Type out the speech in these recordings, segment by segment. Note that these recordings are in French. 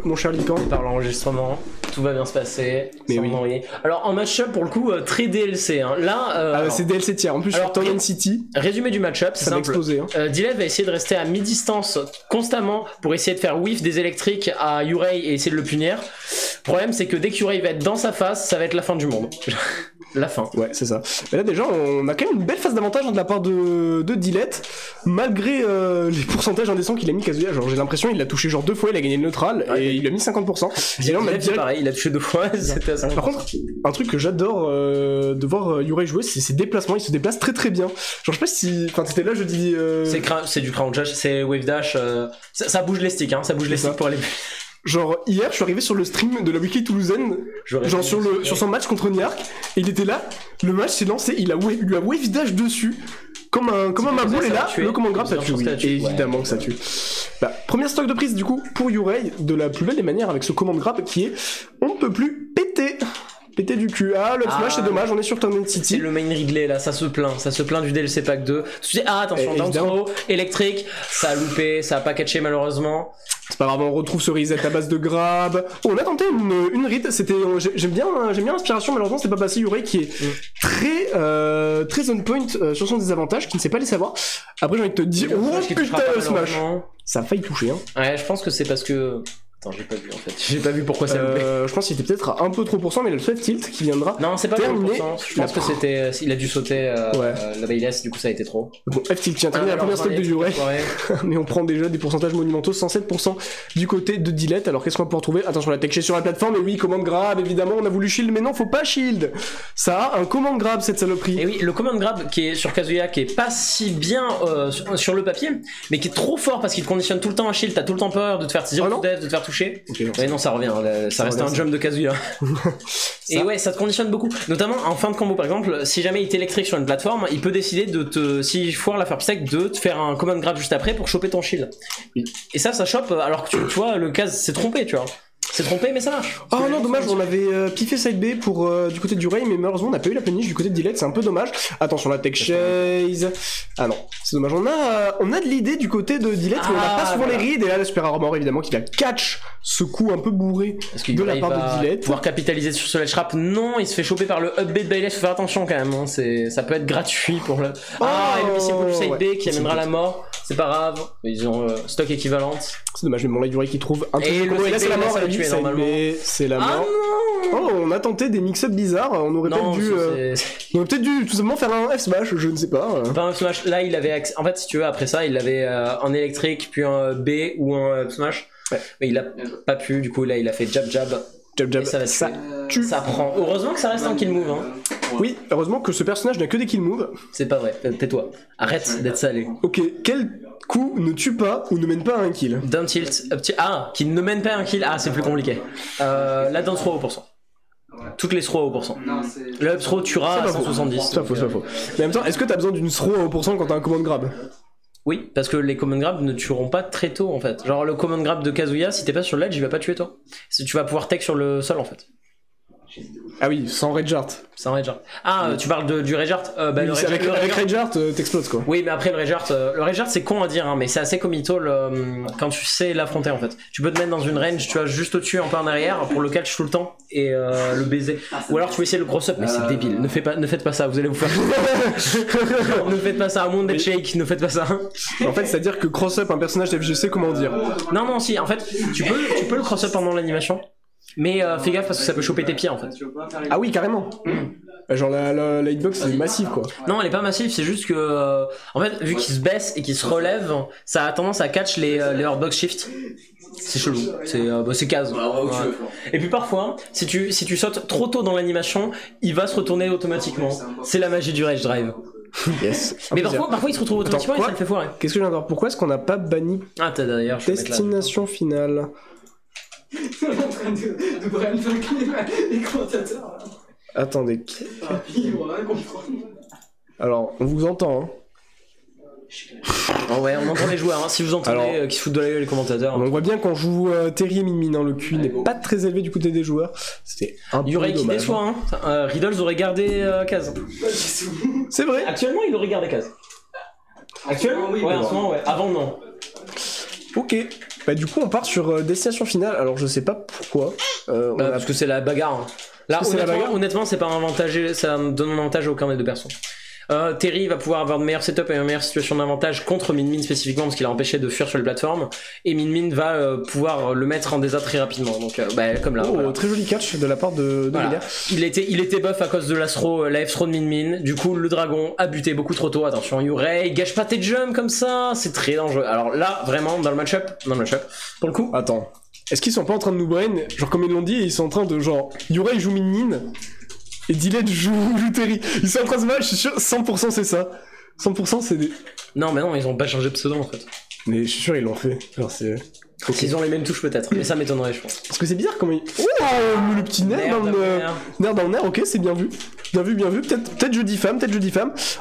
mon cher Lican. Par l'enregistrement, tout va bien se passer. Mais oui. Envoyer. Alors en match-up pour le coup très DLC. Hein. Là, c'est DLC tiers. En plus sur Town City. Résumé du match-up, c'est ça va simple. exploser. Hein. Dilet va essayer de rester à mi-distance constamment pour essayer de faire whiff des électriques à Yurei et essayer de le punir. Le problème c'est que dès que Yurei va être dans sa face, ça va être la fin du monde. La fin. Ouais, c'est ça. Mais là déjà, on a quand même une belle phase d'avantage de la part de Dilet, malgré les pourcentages indécents qu'il a mis Kazuya. Genre j'ai l'impression il l'a touché genre 2 fois, il a gagné le neutral et il a mis 50%. Et là, on a Dilet, c'est pareil, il a touché 2 fois. C'était à 50%. Par contre, un truc que j'adore de voir Yurei jouer, c'est ses déplacements. Il se déplace très très bien. Genre je sais pas si, enfin t'étais là, je dis. C'est du crown dash, c'est wave dash. Ça bouge les sticks, hein. Ça bouge les sticks pour aller. Genre hier je suis arrivé sur le stream de la Wiki toulousaine, genre sur son match contre Niark, et il était là, le match s'est lancé, il lui a wave dash dessus, comme un maboule, et là le command grab ça tue, oui, évidemment que ça tue. Bah, première stock de prise du coup pour Yurei, de la plus belle des manières avec ce command grab qui est on ne peut plus péter du cul. Ah, le smash c'est dommage, on est sur Town City. C'est le main Ridley là, ça se plaint du DLC pack 2. Tu sais, attention, down throw, électrique, ça a loupé, ça a pas catché malheureusement. C'est pas grave, on retrouve ce reset à base de grab. Oh, on a tenté une read, c'était, j'aime bien l'inspiration, malheureusement c'est pas passé. Yurei qui est très on point sur son désavantage, qui ne sait pas les savoir. Après j'ai envie de te dire, oh putain le smash, ça a failli toucher hein. Ouais, je pense que c'est parce que... Attends, j'ai pas vu en fait. J'ai pas vu pourquoi ça loupait. Je pense qu'il était peut-être à un peu trop %, mais le swift tilt qui viendra. Non, c'est pas terminé. Je pense que c'était. Il a dû sauter la bayless, du coup ça a été trop. Bon, F-tilt qui a terminé la première stock de Yurei. Mais on prend déjà des pourcentages monumentaux, 107% du côté de Dilet. Alors qu'est-ce qu'on peut retrouver? Attention, la tech sur la plateforme, et oui, command grab, évidemment, on a voulu shield, mais non, faut pas shield. Ça a un command grab cette saloperie. Et oui, le command grab qui est sur Kazuya, qui est pas si bien sur le papier, mais qui est trop fort parce qu'il te conditionne tout le temps à shield, t'as tout le temps peur de te faire zero death, de te faire toucher. Okay, non, ça revient, ça reste un jump de Kazuya. Et ouais, ça te conditionne beaucoup. Notamment en fin de combo, par exemple, si jamais il t'électrique sur une plateforme, il peut décider de te, s'il foire la faire stack, de te faire un command grab juste après pour choper ton shield. Et ça chope, alors que tu vois, le Kaz s'est trompé, tu vois. C'est trompé mais ça marche. Oh non dommage, on avait piffé side B pour du côté du Yurei, mais malheureusement on n'a pas eu la punish du côté de Dilet, c'est un peu dommage. Attention la tech chase. Ah non, c'est dommage. On a de l'idée du côté de Dilet, mais on n'a pas souvent les reads, et là le Super Armor évidemment qui va catch ce coup un peu bourré de la part de Dilet. Pouvoir capitaliser sur ce ledge trap. Non, il se fait choper par le up B de Bayless, faut faire attention quand même, hein. Ça peut être gratuit pour le... et le missile du side B qui amènera la mort. C'est pas grave, ils ont stock équivalente. C'est dommage, mais bon là Yurei qui trouve un truc. Et là c'est la mort, c'est la mort. Oh, on a tenté des mix-up bizarres, on aurait peut-être dû tout simplement faire un F-smash, je ne sais pas. Pas un F-smash, là il avait en fait si tu veux après ça il avait un électrique puis un B ou un F-smash, mais il a pas pu, du coup là il a fait jab jab. Et ça prend. Heureusement que ça reste un kill move hein. Oui, heureusement que ce personnage n'a que des kill moves. C'est pas vrai, tais-toi. Arrête d'être salé. Ok, quel coup ne tue pas ou ne mène pas à un kill? Down tilt, up tilt. Ah, qui ne mène pas à un kill. Ah, c'est plus compliqué. La down throw au %. Toutes les throws au %. Le up throw tuera à 170. C'est pas faux. Mais en même temps, est-ce que t'as besoin d'une throw à 1% quand t'as un command grab? Oui, parce que les command grab ne tueront pas très tôt en fait. Genre le command grab de Kazuya, si t'es pas sur le ledge, il va pas tuer toi. Tu vas pouvoir tech sur le sol en fait. Ah oui, sans Rejart. Sans Rejart. Ah, tu parles du Rejart avec Rejart, t'exploses quoi. Oui, mais après le Rejart c'est con à dire, hein, mais c'est assez comito quand tu sais l'affronter en fait. Tu peux te mettre dans une range, tu vois, juste au-dessus, un peu en arrière, pour le catch tout le temps et le baiser. Ou alors tu peux essayer le cross-up, mais c'est débile. Ne faites pas ça, vous allez vous faire. Ne faites pas ça, à monde d'être shake, ne faites pas ça. En fait, c'est-à-dire que cross-up, un personnage d'FGC, comment dire? Non, si, en fait, tu peux le cross-up pendant l'animation. Mais fais gaffe parce que ça peut choper tes pieds en fait. Ah oui, carrément. Genre la hitbox c'est massive quoi. Non, elle est pas massive, c'est juste que en fait, vu qu'il se baisse et qu'il se relève, ça a tendance à catch les hardbox shift. C'est chelou, c'est case. Ouais. Et puis parfois, si tu sautes trop tôt dans l'animation, il va se retourner automatiquement. C'est la magie du rage drive. Yes. Mais parfois il se retrouve automatiquement et ça le fait foirer. Qu'est-ce que j'ai encore? Pourquoi est-ce qu'on n'a pas banni d'ailleurs destination finale? T'es en train de brainfucker les commentateurs. Attendez. Alors, on vous entend, hein. Oh ouais, on entend les joueurs, hein. Si vous entendez qui se foutent de la gueule les commentateurs. On voit bien qu'on joue Terry et Min, hein. Le QI n'est pas très élevé du côté des joueurs. C'était un peu dommage. Qui déçoit, hein. Riddles aurait gardé Kaz. C'est vrai. Actuellement, il aurait gardé Kaz. Actuellement, oui. Ouais, en ce moment, ouais. Avant, non. Ok. Bah du coup on part sur destination finale, alors je sais pas pourquoi. Parce que c'est la bagarre. Hein. Là honnêtement c'est pas un avantage, ça me donne un avantage à aucun des deux persos. Terry va pouvoir avoir de meilleurs setups et une meilleure situation d'avantage contre Min Min spécifiquement parce qu'il a empêché de fuir sur les plateformes, et Min Min va pouvoir le mettre en désastre très rapidement, donc comme là. Voilà. Très joli catch de la part de voilà. Il était buff à cause de la F-throw de Min Min, du coup le dragon a buté beaucoup trop tôt. Attention Yurei, gâche pas tes jumps comme ça, c'est très dangereux. Alors là vraiment dans le match-up pour le coup. Attends, est-ce qu'ils sont pas en train de nous brain, genre comme ils l'ont dit, ils sont en train de genre Yurei joue Min Min et Dylan joue Terry. Ils sont en train de se battre, je suis sûr, 100% c'est ça. 100% c'est des... Non mais non, ils ont pas changé de pseudo en fait. Mais je suis sûr ils l'ont fait. Genre c'est... S'ils ont les mêmes touches peut-être, mais ça m'étonnerait je pense. Parce que c'est bizarre comment il... Oh le petit nerf dans le nerf, ok c'est bien vu. Bien vu. Peut-être je dis femme.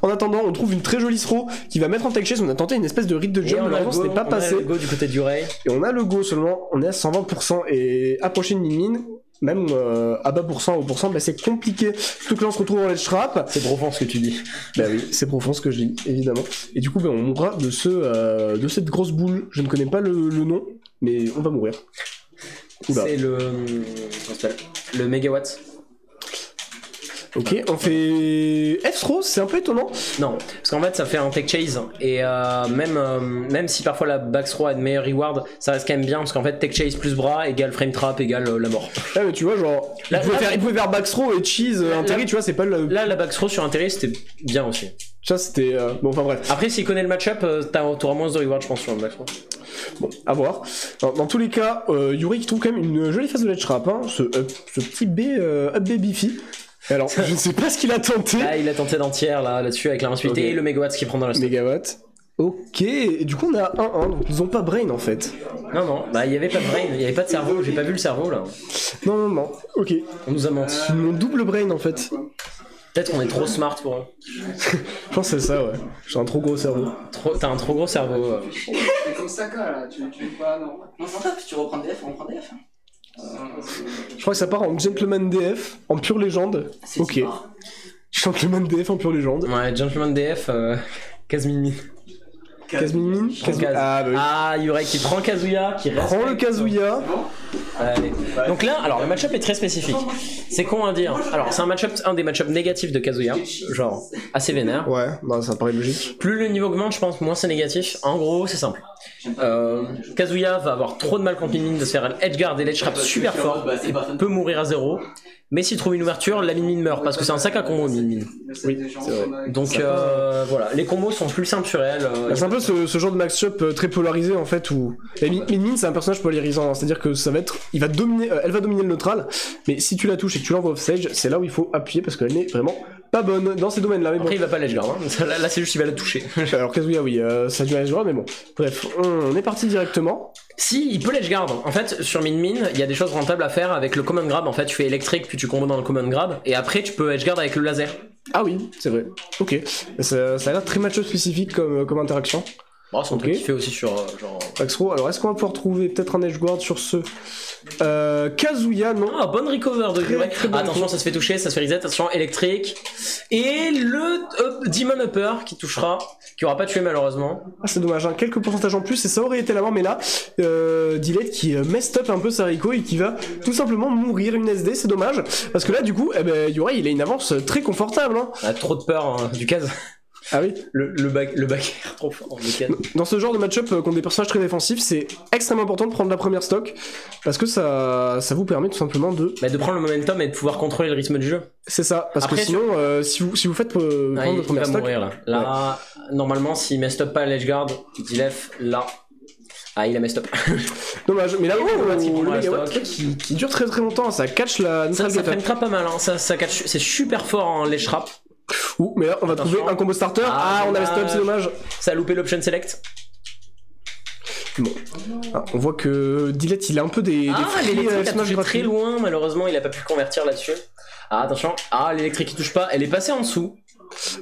En attendant on trouve une très jolie throw qui va mettre en tech chase. On a tenté une espèce de rite de jump, malheureusement ce n'est pas passé. On a le go du côté du Yurei. Et on a le go seulement, on est à 120% et approcher de Min Min. Même à bas pourcent ou pourcent, bah c'est compliqué. Surtout que là on se retrouve en ledge trap. C'est profond ce que tu dis. Bah oui, c'est profond ce que je dis, évidemment. Et du coup, bah, on mourra de cette grosse boule. Je ne connais pas le nom, mais on va mourir. C'est le mégawatt. Ok, on fait F-throw, c'est un peu étonnant. Non, parce qu'en fait ça fait un tech chase et même si parfois la back throw a de meilleurs rewards, ça reste quand même bien parce qu'en fait tech chase plus bras égale frame trap égale la mort. Ouais mais tu vois genre, il pouvait faire back throw et cheese Terry, tu vois c'est pas le... Là la back throw sur un Terry c'était bien aussi. Ça c'était... Bon enfin bref. Après s'il connaît le match-up, t'auras moins de reward je pense sur le back throw. Bon, à voir. Dans tous les cas, Yuri qui trouve quand même une jolie phase de ledge trap, hein, ce petit B up B beefy. Alors, je ne sais pas ce qu'il a tenté. Ah, il a tenté d'entière là-dessus avec l'invincibilité okay. Et le mégawatt qui prend dans la stock. Mégawatt. Ok, et du coup on a 1-1, donc ils ont pas brain en fait. Non, bah il y avait pas de brain, il y avait pas de cerveau, j'ai pas vu le cerveau là. Non, ok. On nous a menti. Mon double brain en fait. Peut-être qu'on est trop smart pour eux. Je pense que c'est ça, ouais. J'ai un trop gros cerveau. T'as un trop gros cerveau. C'est comme Saka là, tu veux pas, non. Non, si tu reprends DF, on reprend DF. Je crois que ça part en Gentleman DF, en pure légende. Ok. Gentleman DF en pure légende. Ouais, Gentleman DF, Kazmin. Kazmin. Ah, bah oui. Ah, Yurei qui prend Kazuya, qui reste. Prend le Kazuya. Allez. Donc là, alors le match-up est très spécifique. C'est con à dire. Alors c'est un des match-up négatifs de Kazuya, genre assez vénère. Ouais, bah, ça paraît logique. Plus le niveau augmente, je pense, moins c'est négatif. En gros, c'est simple. Kazuya va avoir trop de mal contre Min Min de se faire edgeguard et ledge trap super fort et peut mourir à 0. Mais s'il trouve une ouverture, la Min Min meurt parce que c'est un sac à combo Min Min. Oui, c'est vrai. Donc voilà, les combos sont plus simples sur elle. C'est un peu ce genre de match-up très polarisé en fait où Min Min c'est un personnage polarisant, hein. C'est-à-dire que ça va être, il va dominer, elle va dominer le neutral, mais si tu la touches et que tu l'envoies off stage, c'est là où il faut appuyer parce qu'elle n'est vraiment pas bonne dans ces domaines-là. Mais après bon. Il va pas l'edgeguard, hein. Là c'est juste qu'il va la toucher. Alors Kazuya oui, ça dure l'edgeguard, mais bon. Bref, on est parti directement. Si, il peut l'edgeguard. En fait, sur Min Min, il y a des choses rentables à faire avec le command grab. En fait, tu fais électrique puis tu combos dans le command grab et après tu peux edgeguard avec le laser. Ah oui, c'est vrai. Ok. Ça a l'air très match-up spécifique comme interaction. Bon, c'est un truc qu'il fait aussi sur genre... Axro, alors est-ce qu'on va pouvoir trouver peut-être un edgeguard sur ce Kazuya, non. Ah, bonne recover de Yurei. Attention, ça se fait toucher, ça se fait reset, attention, électrique. Et le Demon Upper qui touchera, qui aura pas tué malheureusement. Ah, c'est dommage, hein. Quelques pourcentages en plus et ça aurait été la mort, mais là, Dilette qui messed up un peu sa Rico et qui va tout simplement mourir une SD, c'est dommage. Parce que là, du coup, Yurei, il a une avance très confortable. Hein. Ah, trop de peur hein, du Kaz. Ah oui, le back est trop fort. Dans ce genre de match-up contre des personnages très défensifs, c'est extrêmement important de prendre la première stock parce que ça vous permet tout simplement de prendre le momentum et de pouvoir contrôler le rythme du jeu. C'est ça, parce après, que sinon, si vous faites prendre la première stock, mourir, là, normalement, s'il messed up pas l'edgeguard, Dilef, là. Ah, il a messed up. Dommage, mais là, qui dure très très longtemps, ça catch la neutral. Ça fait une trappe pas mal, hein. Ça catch, c'est super fort en ledge trap. Ouh, mais là on va trouver un combo starter. On a messed up, c'est dommage. Ça a loupé l'option select. Bon. On voit que Dilette il a un peu des l'électrique a touché très loin, malheureusement il a pas pu convertir là-dessus. Ah attention, l'électrique qui touche pas, elle est passée en dessous.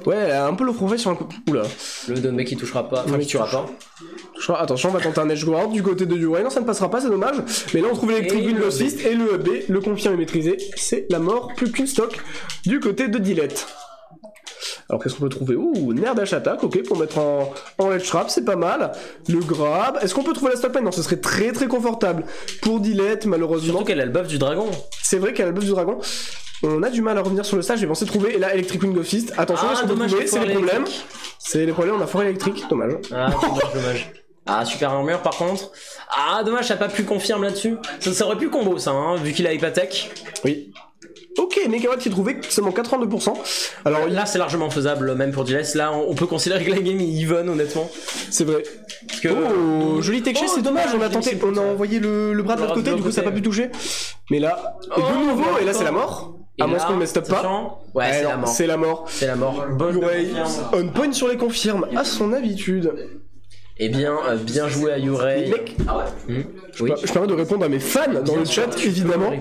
Ouais, elle a un peu le profil sur un coup. Oula. Le Donbei qui touchera pas, enfin qui tuera pas. Attention, on va tenter un edgeguard du côté de Yurei. Non, ça ne passera pas, c'est dommage. Mais là on trouve l'électrique Wind Assist et le B, le confirme et maîtrisé. C'est la mort, plus qu'une stock du côté de Dilette. Alors qu'est-ce qu'on peut trouver? Ouh, nerf dash attack, ok, pour mettre en edge trap, c'est pas mal. Le grab, est-ce qu'on peut trouver la stockman? Non, ce serait très très confortable pour Dilette, malheureusement. Surtout qu'elle a le buff du dragon. C'est vrai qu'elle a le buff du dragon. On a du mal à revenir sur le stage, j'ai pensé trouver, et là, Electric Wing of Fist. Attention, est-ce qu'on peut trouver? C'est les problèmes. C'est les problèmes, on a forêt électrique, dommage. Ah, dommage. Ah, super armure par contre. Ah, dommage, ça n'a pas pu confirmer là-dessus. Ça aurait pu combo ça, hein, vu qu'il a Hypatech. Oui. Ok, Megawatt qui est trouvé seulement 82%. Alors là, c'est largement faisable, même pour Diles. Là, on peut considérer que la game est even, honnêtement. C'est vrai. Parce que, joli tech chase, c'est dommage. On a tenté, on a envoyé le bras de l'autre côté, du coup, ça n'a pas pu toucher. Mais là, de nouveau, et là, c'est la mort. À moins qu'on ne stoppe pas. Ouais, c'est la mort. C'est la mort. C'est la mort. On point sur les confirmes, à son habitude. Eh bien, bien joué à Yurei. Mec, je permets de répondre à mes fans dans le chat, évidemment.